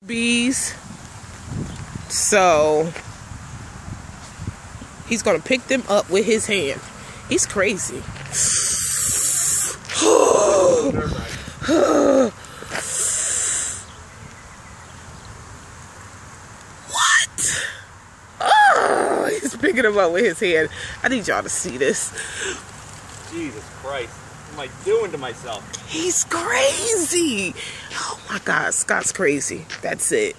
bees. So he's gonna pick them up with his hand. He's crazy. What? Oh, he's picking them up with his hand. I need y'all to see this. Jesus Christ. What am I doing to myself? He's crazy. Oh my God, Scott's crazy. That's it.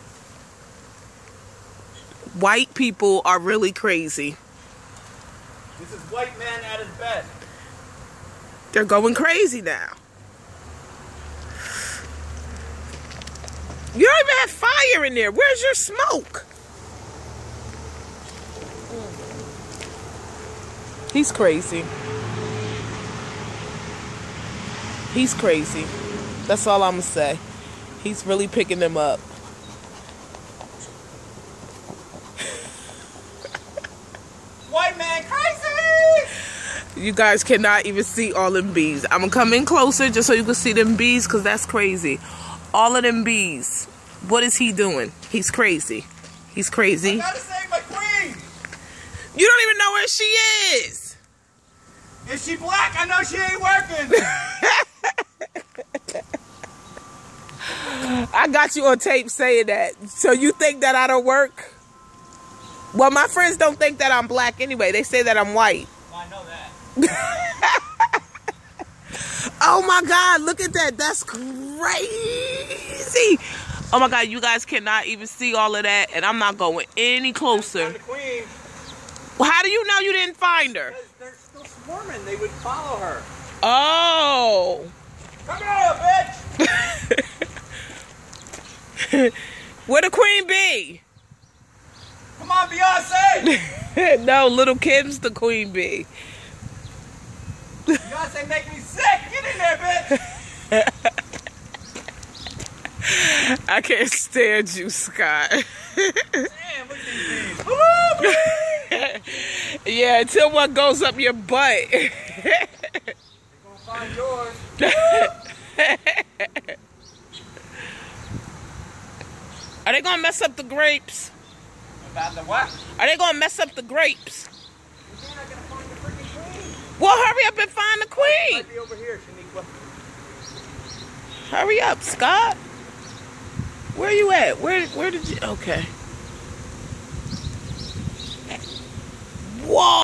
White people are really crazy. This is white man at his best. They're going crazy now. You don't even have fire in there. Where's your smoke? He's crazy. He's crazy. That's all I'm gonna say. He's really picking them up. White man crazy! You guys cannot even see all them bees. I'm gonna come in closer just so you can see them bees, because that's crazy. All of them bees. What is he doing? He's crazy. He's crazy. I gotta save my queen! You don't even know where she is. Is she black? I know she ain't working! I got you on tape saying that. So you think that I don't work? Well, my friends don't think that I'm black anyway. They say that I'm white. Well, I know that. Oh my God, look at that. That's crazy. Oh my God, you guys cannot even see all of that, and I'm not going any closer. The queen. Well, how do you know you didn't find her? Because they're still swarming. They would follow her. Oh. Come here, bitch! Where the queen be? Come on, Beyonce! No, little Kim's the queen bee. Beyonce make me sick! Get in there, bitch! I can't stand you, Scott. Damn, look at these bees. Yeah, until one goes up your butt. They're gonna find yours. Are they gonna mess up the grapes? About the what? Are they gonna mess up the grapes? You're not gonna find the freaking queen. Well, hurry up and find the queen. Might be over here, Shaniqua. Hurry up, Scott. Where you at? Where did you? Okay. Whoa.